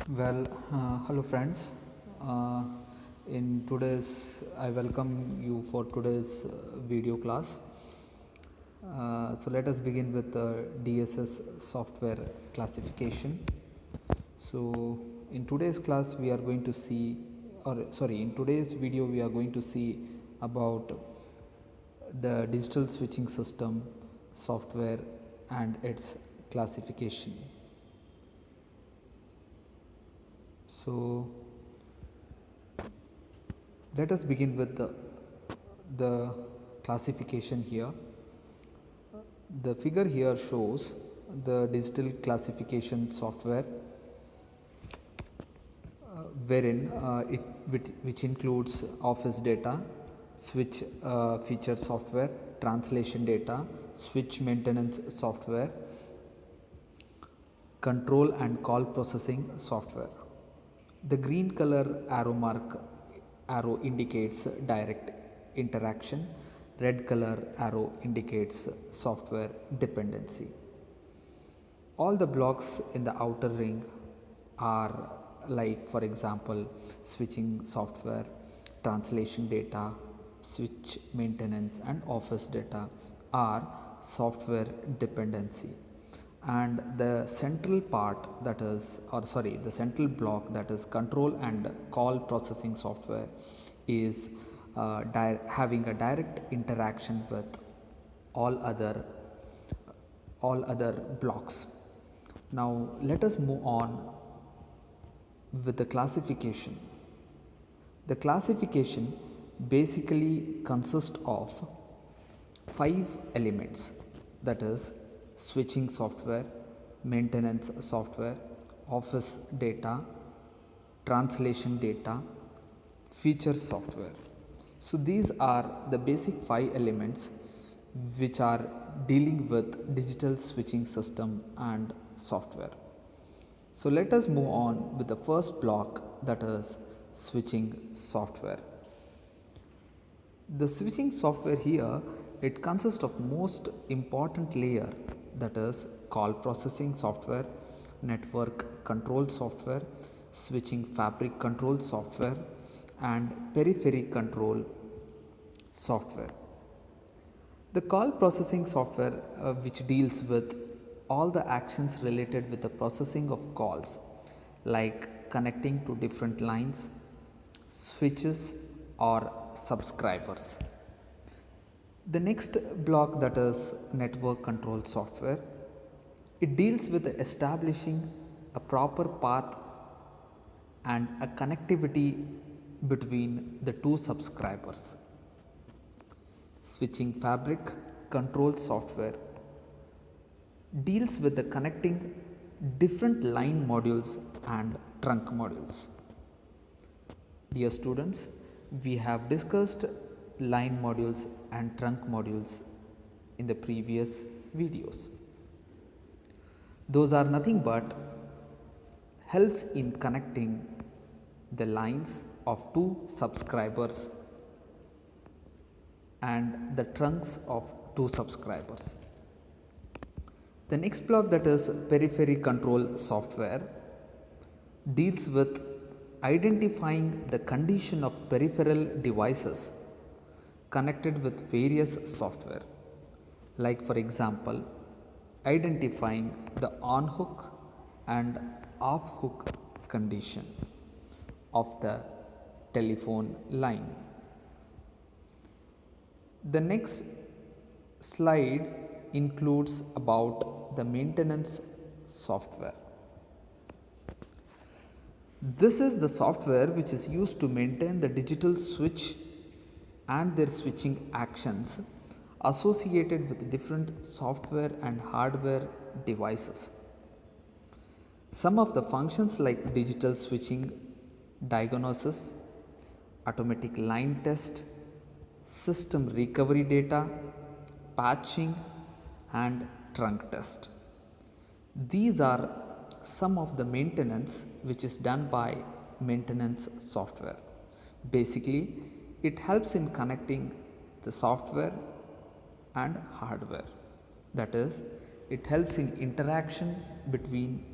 Hello friends. Uh, I welcome you for today's video class. So let us begin with the DSS software classification. So in today's class, we are going to see, in today's video, we are going to see about the digital switching system software and its classification. So let us begin with the classification here. The figure here shows the digital classification software wherein which includes office data, switch feature software, translation data, switch maintenance software, control and call processing software. The green color arrow indicates direct interaction, red color arrow indicates software dependency. All the blocks in the outer ring are, like for example, switching software, translation data, switch maintenance and office data are software dependency, and the central part, the central block, that is control and call processing software, is having a direct interaction with all other blocks. Now let us move on with the classification. The classification basically consists of 5 elements, that is switching software, maintenance software, office data, translation data, feature software. So these are the basic 5 elements which are dealing with digital switching system and software. So let us move on with the first block, that is switching software. The switching software here, it consists of most important layer, that is call processing software, network control software, switching fabric control software and periphery control software. The call processing software which deals with all the actions related with the processing of calls, like connecting to different lines, switches or subscribers. The next block, that is network control software, it deals with establishing a proper path and a connectivity between the two subscribers. Switching fabric control software deals with the connecting different line modules and trunk modules. Dear students, we have discussed line modules and trunk modules in the previous videos. Those are nothing but helps in connecting the lines of two subscribers and the trunks of two subscribers. The next block, that is periphery control software, deals with identifying the condition of peripheral devices connected with various software, like for example identifying the on hook and off hook condition of the telephone line. The next slide includes about the maintenance software. This is the software which is used to maintain the digital switch and their switching actions associated with different software and hardware devices. Some of the functions like digital switching diagnosis, automatic line test, system recovery data, patching and trunk test. These are some of the maintenance which is done by maintenance software. Basically, it helps in connecting the software and hardware. That is, it helps in interaction between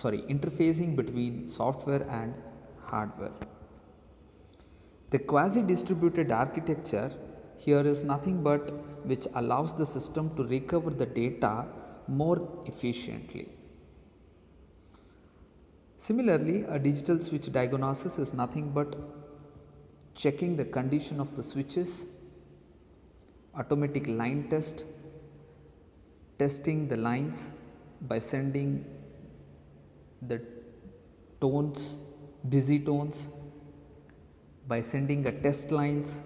interfacing between software and hardware. The quasi distributed architecture here is nothing but which allows the system to recover the data more efficiently. Similarly, a digital switch diagnosis is nothing but checking the condition of the switches, automatic line test, testing the lines by sending the tones, busy tones, by sending a test lines.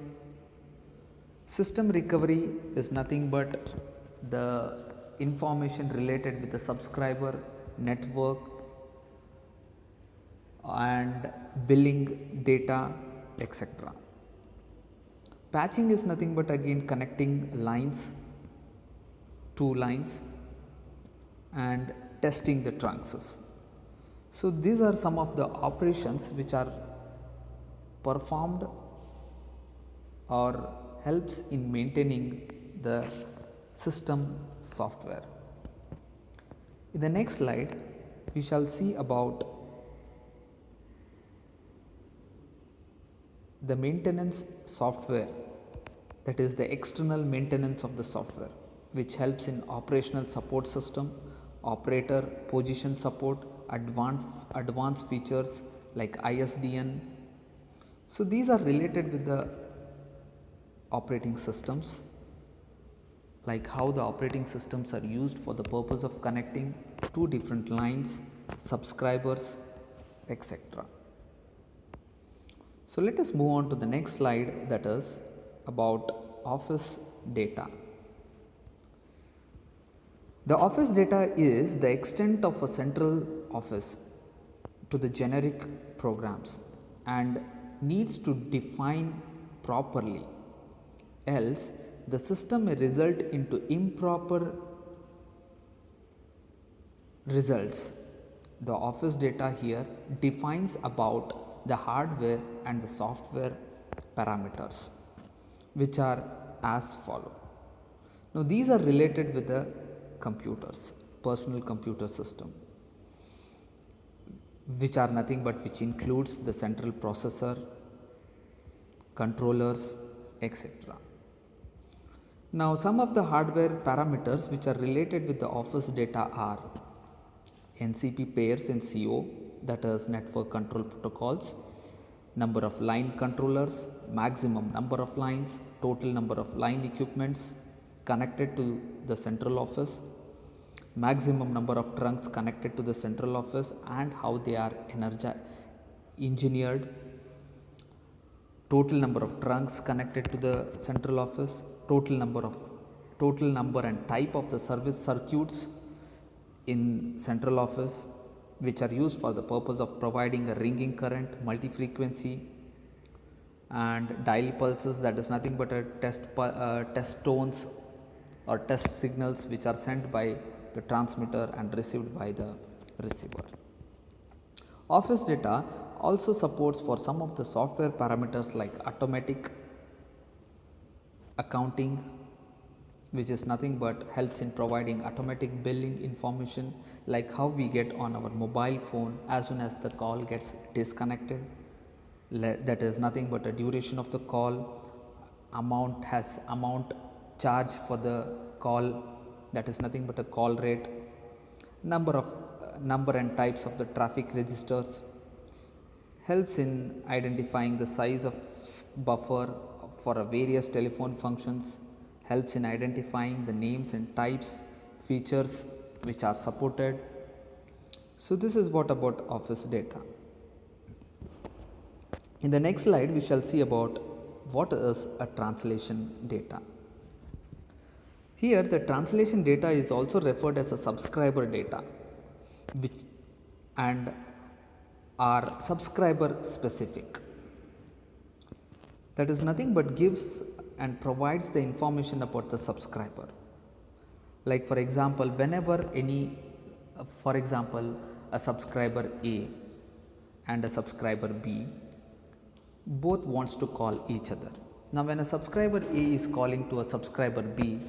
System recovery is nothing but the information related with the subscriber, network and billing data, etc. Patching is nothing but again connecting lines, two lines, and testing the trunks. So these are some of the operations which are performed or helps in maintaining the system software. In the next slide, we shall see about the maintenance software, that is the external maintenance of the software, which helps in operational support system, operator position support, advanced features like ISDN. So these are related with the operating systems, like how the operating systems are used for the purpose of connecting two different lines, subscribers, etc. So let us move on to the next slide, that is about office data. The office data is the extent of a central office to the generic programs and needs to define properly, else the system may result into improper results. The office data here defines about the hardware and the software parameters, which are as follow. Now these are related with the computers, personal computer system, which are nothing but which includes the central processor, controllers, etc. Now some of the hardware parameters which are related with the office data are NCP pairs in CO, that is network control protocols, number of line controllers, maximum number of lines, total number of line equipments connected to the central office, maximum number of trunks connected to the central office and how they are engineered, total number of trunks connected to the central office, total number and type of the service circuits in central office which are used for the purpose of providing a ringing current, multi-frequency and dial pulses, that is nothing but a test tones or test signals which are sent by the transmitter and received by the receiver. Office data also supports for some of the software parameters like automatic accounting, which is nothing but helps in providing automatic billing information like how we get on our mobile phone as soon as the call gets disconnected. That is nothing but a duration of the call, amount charge for the call, that is nothing but a call rate, number and types of the traffic registers, helps in identifying the size of buffer for various telephone functions, helps in identifying the names and types, features which are supported. So this is what about office data. In the next slide, we shall see about what is a translation data. Here the translation data is also referred as a subscriber data, which and are subscriber specific. That is nothing but gives and provides the information about the subscriber. Like for example, whenever a subscriber A and a subscriber B both wants to call each other. Now when a subscriber A is calling to a subscriber B,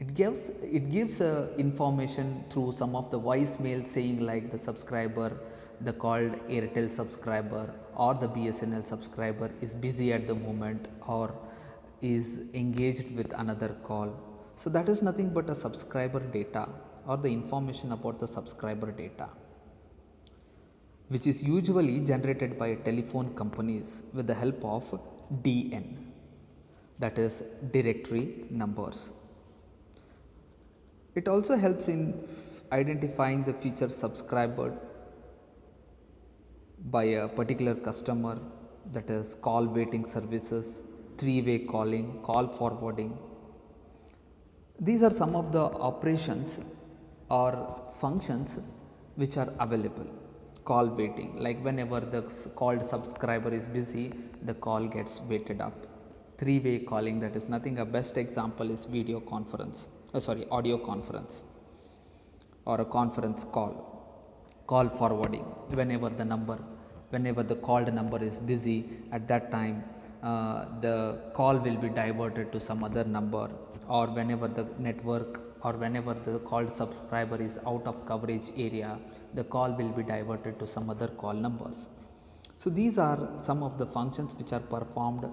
It gives information through some of the voicemail saying like the called Airtel subscriber or the BSNL subscriber is busy at the moment or is engaged with another call. So that is nothing but a subscriber data or the information about the subscriber data, which is usually generated by telephone companies with the help of DN, that is directory numbers. It also helps in identifying the feature subscriber by a particular customer, that is call waiting services, three-way calling, call forwarding. These are some of the operations or functions which are available. Call waiting, like whenever the called subscriber is busy, the call gets waited up. Three-way calling, that is nothing, a best example is audio conference or a conference call forwarding. Whenever the called number is busy, at that time the call will be diverted to some other number, or whenever the network or whenever the called subscriber is out of coverage area, the call will be diverted to some other call numbers. So these are some of the functions which are performed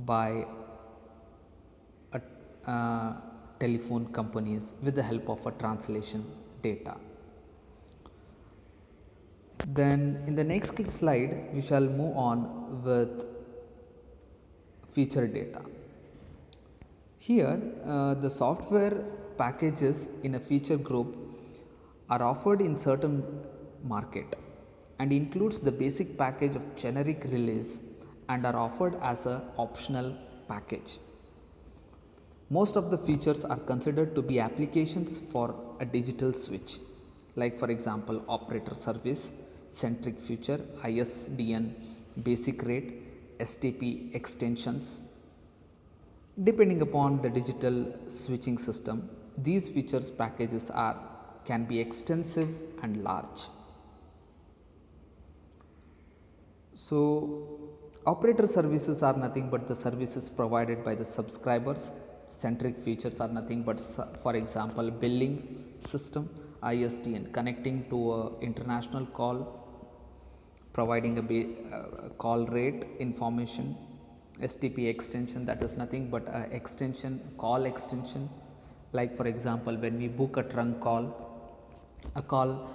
by telephone companies with the help of a translation data. Then in the next slide we shall move on with feature data. Here the software packages in a feature group are offered in certain market and includes the basic package of generic release and are offered as a optional package. Most of the features are considered to be applications for a digital switch, like for example operator service, centric feature, ISDN basic rate, STP extensions. Depending upon the digital switching system, these features packages can be extensive and large. So operator services are nothing but the services provided by the subscribers. Centric features are nothing but, for example, billing system, ISDN connecting to a international call, providing a call rate information, STP extension, that is nothing but a extension, call extension. Like for example, when we book a trunk call, a call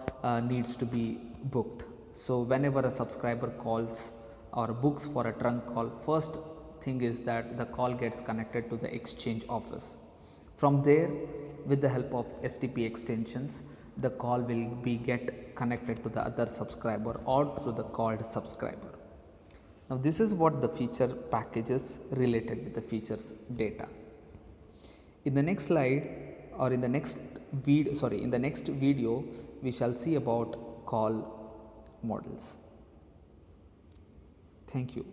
needs to be booked. So whenever a subscriber calls or books for a trunk call, first thing is that the call gets connected to the exchange office. From there, with the help of STP extensions, the call will be get connected to the other subscriber or to the called subscriber. Now this is what the feature packages related with the features data. In the next slide or in the next video we shall see about call models. Thank you.